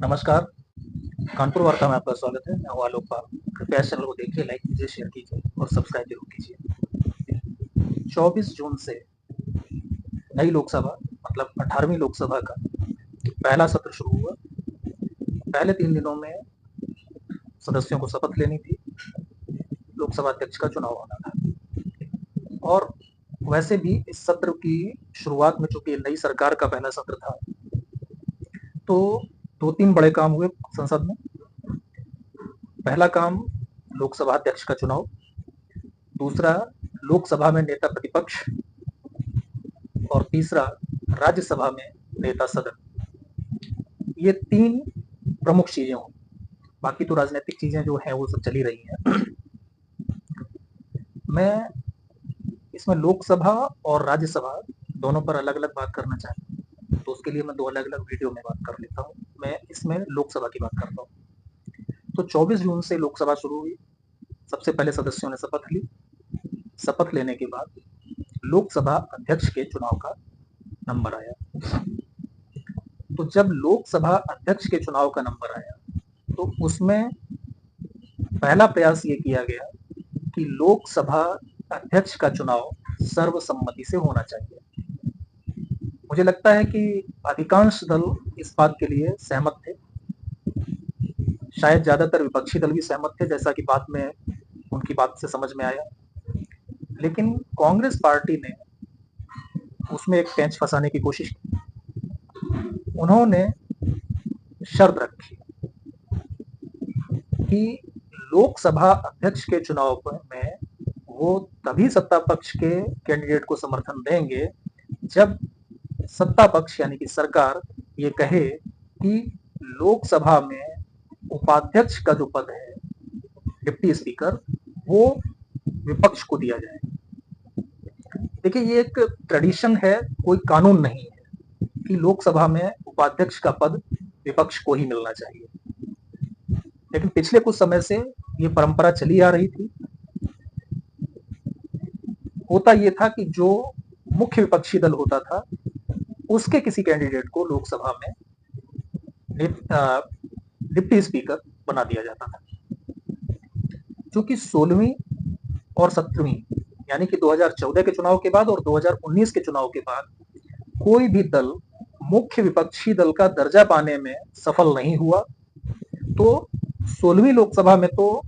नमस्कार, कानपुर वार्ता में आपका स्वागत है। मैं हूं आलोक पाल। कृपया इस चैनल को देखिए, लाइक कीजिए, शेयर कीजिए और सब्सक्राइब जरूर कीजिए। 24 जून से नई लोकसभा मतलब 18वीं लोकसभा का पहला सत्र शुरू हुआ। पहले 3 दिनों में सदस्यों को शपथ लेनी थी, लोकसभा अध्यक्ष का चुनाव होना था। और वैसे भी इस सत्र की शुरुआत में चूंकि नई सरकार का पहला सत्र था, तो 2-3 बड़े काम हुए संसद में। पहला काम लोकसभा अध्यक्ष का चुनाव, दूसरा लोकसभा में नेता प्रतिपक्ष और तीसरा राज्यसभा में नेता सदन। ये 3 प्रमुख चीजें हों, बाकी तो राजनीतिक चीजें जो हैं वो सब चली रही हैं। मैं इसमें लोकसभा और राज्यसभा दोनों पर अलग अलग बात करना चाहता हूँ, तो उसके लिए मैं 2 अलग अलग वीडियो में बात कर लेता हूँ। मैं इसमें लोकसभा की बात करता हूँ। तो 24 जून से लोकसभा शुरू हुई। सबसे पहले सदस्यों ने शपथ ली। शपथ लेने के बाद लोकसभा अध्यक्ष के चुनाव का नंबर आया। तो जब लोकसभा अध्यक्ष के चुनाव का नंबर आया, तो उसमें पहला प्रयास ये किया गया कि लोकसभा अध्यक्ष का चुनाव सर्वसम्मति से होना चाहिए। मुझे लगता है कि अधिकांश दल इस बात के लिए सहमत थे। शायद ज्यादातर विपक्षी दल भी सहमत थे, जैसा कि बाद में उनकी बात से समझ में आया। लेकिन कांग्रेस पार्टी ने उसमें एक पेंच फंसाने की कोशिश की। उन्होंने शर्त रखी कि लोकसभा अध्यक्ष के चुनाव में वो तभी सत्ता पक्ष के कैंडिडेट को समर्थन देंगे जब सत्ता पक्ष यानी कि सरकार ये कहे कि लोकसभा में उपाध्यक्ष का जो पद है, डिप्टी स्पीकर, वो विपक्ष को दिया जाए। देखिए, ये एक ट्रेडिशन है, कोई कानून नहीं है कि लोकसभा में उपाध्यक्ष का पद विपक्ष को ही मिलना चाहिए। लेकिन पिछले कुछ समय से ये परंपरा चली आ रही थी। होता ये था कि जो मुख्य विपक्षी दल होता था, उसके किसी कैंडिडेट को लोकसभा में डिप्टी स्पीकर बना दिया जाता था। क्योंकि 16वीं और 17वीं यानी कि 2014 के चुनाव के बाद और 2019 के चुनाव के बाद कोई भी दल मुख्य विपक्षी दल का दर्जा पाने में सफल नहीं हुआ। तो 16वीं लोकसभा में तो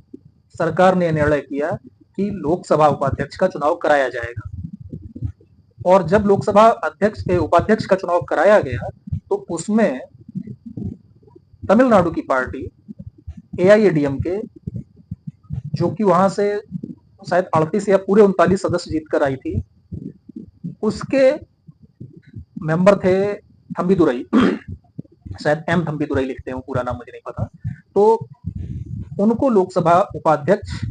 सरकार ने निर्णय किया कि लोकसभा उपाध्यक्ष का चुनाव कराया जाएगा। और जब लोकसभा उपाध्यक्ष का चुनाव कराया गया, तो उसमें तमिलनाडु की पार्टी AIADMK, जो कि वहां से शायद 38 या पूरे 39 सदस्य जीतकर आई थी, उसके मेंबर थे थम्बीदुरई, शायद M थम्बीदुरई लिखते हैं, पूरा नाम मुझे नहीं पता। तो उनको लोकसभा उपाध्यक्ष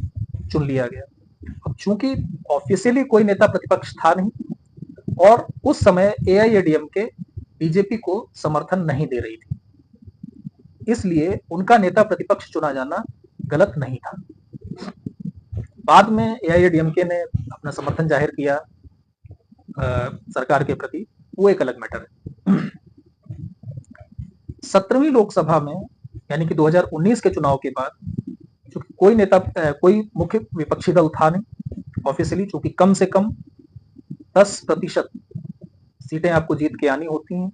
चुन लिया गया। अब चूंकि ऑफिशियली कोई नेता प्रतिपक्ष था नहीं और उस समय AIADMK बीजेपी को समर्थन नहीं दे रही थी, इसलिए उनका नेता प्रतिपक्ष चुना जाना गलत नहीं था। बाद में AIADMK ने अपना समर्थन जाहिर किया सरकार के प्रति, वो एक अलग मैटर है। 17वीं लोकसभा में यानी कि 2019 के चुनाव के बाद कोई मुख्य विपक्षी दल था नहीं ऑफिशियली, चूंकि कम से कम 10% सीटें आपको जीत के आनी होती हैं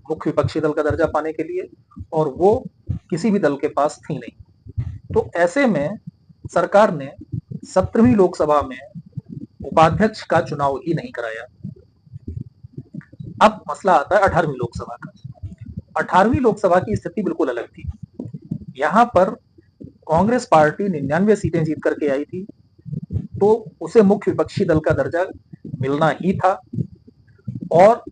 मुख्य विपक्षी दल का दर्जा पाने के लिए, और वो किसी भी दल के पास थी नहीं। तो ऐसे में सरकार ने 17वीं लोकसभा में उपाध्यक्ष का चुनाव ही नहीं कराया। अब मसला आता है 18वीं लोकसभा का। 18वीं लोकसभा की स्थिति बिल्कुल अलग थी। यहां पर कांग्रेस पार्टी 99 सीटें जीत करके आई थी, तो उसे मुख्य विपक्षी दल का दर्जा मिलना ही था। और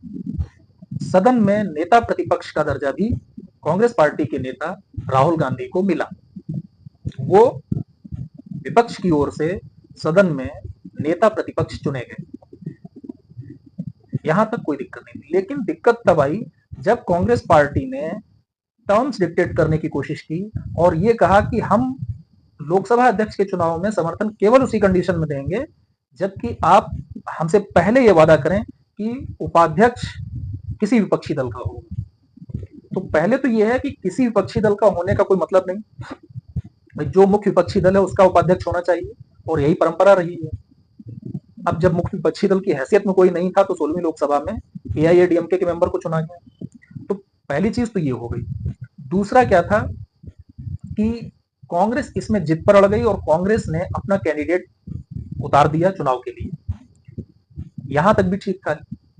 सदन में नेता प्रतिपक्ष का दर्जा भी कांग्रेस पार्टी के नेता राहुल गांधी को मिला। वो विपक्ष की ओर से सदन में नेता प्रतिपक्ष चुने गए। यहां तक कोई दिक्कत नहीं थी। लेकिन दिक्कत तब आई जब कांग्रेस पार्टी ने टर्म्स डिक्टेट करने की कोशिश की और ये कहा कि हम लोकसभा अध्यक्ष के चुनाव में समर्थन केवल उसी कंडीशन में देंगे जबकि आप हमसे पहले ये वादा करें कि उपाध्यक्ष किसी विपक्षी दल का होगा। तो पहले तो ये है कि किसी विपक्षी दल का होने का कोई मतलब नहीं, जो मुख्य विपक्षी दल है उसका उपाध्यक्ष होना चाहिए और यही परंपरा रही है। अब जब मुख्य विपक्षी दल की हैसियत में कोई नहीं था तो 16वीं लोकसभा में एआईएडीएमके के मेंबर को चुना गया। तो पहली चीज तो ये हो गई। दूसरा क्या था कि कांग्रेस इसमें जिद पर अड़ गई और कांग्रेस ने अपना कैंडिडेट उतार दिया चुनाव के लिए। यहां तक भी ठीक था,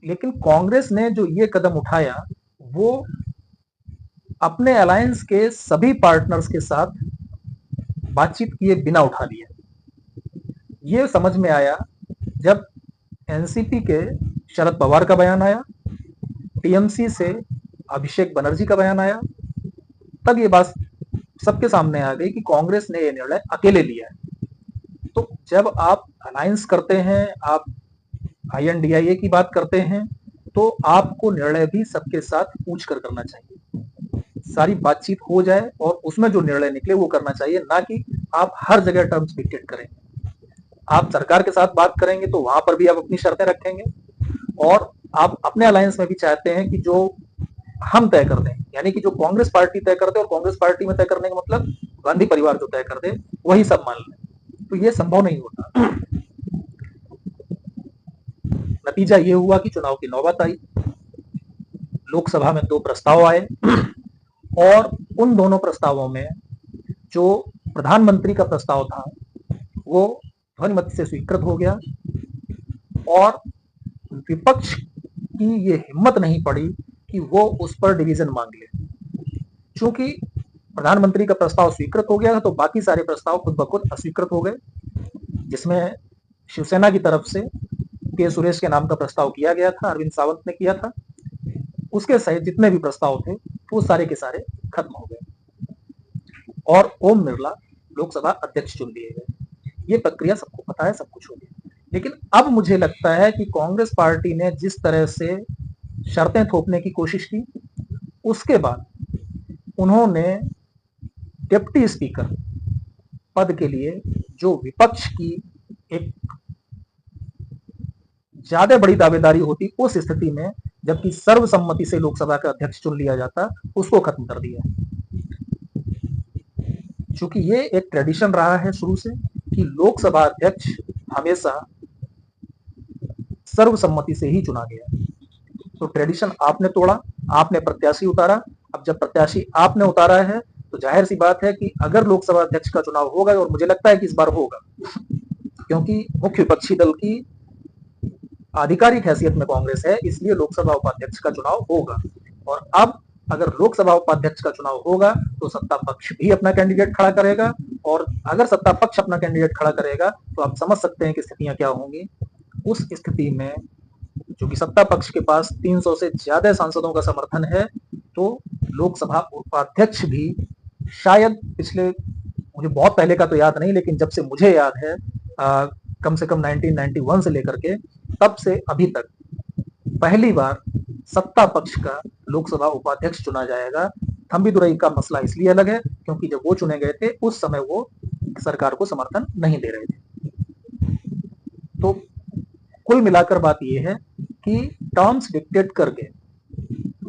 लेकिन कांग्रेस ने जो ये कदम उठाया वो अपने अलायंस के सभी पार्टनर्स के साथ बातचीत किए बिना उठा लिया। ये समझ में आया जब एनसीपी के शरद पवार का बयान आया, टीएमसी से अभिषेक बनर्जी का बयान आया, तब ये बात सबके सामने आ गई कि कांग्रेस ने ये निर्णय अकेले लिया है। तो जब आप अलायंस करते हैं, आप आईएनडीआईए की बात करते हैं, तो आपको निर्णय भी सबके साथ पूछ कर करना चाहिए। सारी बातचीत हो जाए और उसमें जो निर्णय निकले वो करना चाहिए, ना कि आप हर जगह टर्म्स डिक्टेट करें। आप सरकार के साथ बात करेंगे तो वहां पर भी आप अपनी शर्तें रखेंगे और आप अपने अलायंस में भी चाहते हैं कि जो हम तय कर दें, यानी कि जो कांग्रेस पार्टी तय कर दे, और कांग्रेस पार्टी में तय करने का मतलब गांधी परिवार जो तय कर दे वही सब मान लें, तो ये संभव नहीं होता। नतीजा ये हुआ कि चुनाव की नौबत आई, लोकसभा में 2 प्रस्ताव आए और उन दोनों प्रस्तावों में जो प्रधानमंत्री का प्रस्ताव था वो ध्वनिमत से स्वीकृत हो गया और विपक्ष की ये हिम्मत नहीं पड़ी कि वो उस पर डिवीजन मांग ले। चूंकि प्रधानमंत्री का प्रस्ताव स्वीकृत हो गया तो बाकी सारे प्रस्ताव खुद ब खुद अस्वीकृत हो गए, जिसमें शिवसेना की तरफ से के सुरेश के नाम का प्रस्ताव किया गया था, अरविंद सावंत ने किया था। उसके सहित जितने भी प्रस्ताव थे वो सारे के सारे खत्म हो गए और ओम बिरला लोकसभा अध्यक्ष चुन लिए गए। ये प्रक्रिया सबको पता है, सब कुछ हो गया। लेकिन अब मुझे लगता है कि कांग्रेस पार्टी ने जिस तरह से शर्तें थोपने की कोशिश की, उसके बाद उन्होंने डिप्टी स्पीकर पद के लिए जो विपक्ष की एक ज्यादा बड़ी दावेदारी होती उस स्थिति में, जबकि सर्वसम्मति से लोकसभा का अध्यक्ष चुन लिया जाता, उसको खत्म कर दिया। चूंकि ये एक ट्रेडिशन रहा है शुरू से कि लोकसभा अध्यक्ष हमेशा सर्वसम्मति से ही चुना गया, तो ट्रेडिशन आपने तोड़ा, आपने प्रत्याशी उतारा। अब जब प्रत्याशी आपने उतारा है तो जाहिर सी बात है कि अगर लोकसभा अध्यक्ष का चुनाव होगा, और मुझे लगता है कि इस बार होगा, क्योंकि मुख्य विपक्षी दल की आधिकारिक हैसियत में कांग्रेस है, इसलिए लोकसभा उपाध्यक्ष का चुनाव होगा। और अब अगर लोकसभा उपाध्यक्ष का चुनाव होगा तो सत्ता पक्ष भी अपना कैंडिडेट खड़ा करेगा, और अगर सत्ता पक्ष अपना कैंडिडेट खड़ा करेगा तो आप समझ सकते हैं कि स्थितियां क्या होंगी। उस स्थिति में चूंकि सत्ता पक्ष के पास 300 से ज्यादा सांसदों का समर्थन है, तो लोकसभा उपाध्यक्ष भी शायद पिछले, मुझे बहुत पहले का तो याद नहीं, लेकिन जब से मुझे याद है कम से कम 1991 से लेकर के तब से अभी तक पहली बार सत्ता पक्ष का लोकसभा उपाध्यक्ष चुना जाएगा। थंबीदुरई का मसला इसलिए अलग है क्योंकि जब वो चुने गए थे उस समय वो सरकार को समर्थन नहीं दे रहे थे। तो कुल मिलाकर बात यह है कि टर्म्स डिक्टेट करके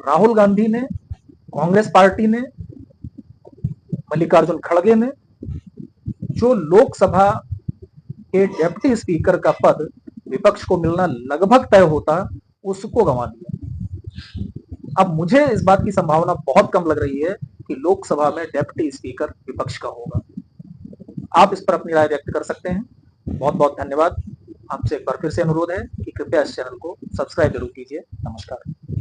राहुल गांधी ने, कांग्रेस पार्टी ने, मल्लिकार्जुन खड़गे ने जो लोकसभा के डिप्टी स्पीकर का पद विपक्ष को मिलना लगभग तय होता, उसको गंवा दिया। अब मुझे इस बात की संभावना बहुत कम लग रही है कि लोकसभा में डिप्टी स्पीकर विपक्ष का होगा। आप इस पर अपनी राय व्यक्त कर सकते हैं। बहुत बहुत धन्यवाद। आपसे एक बार फिर से अनुरोध है कि कृपया इस चैनल को सब्सक्राइब जरूर कीजिए। नमस्कार।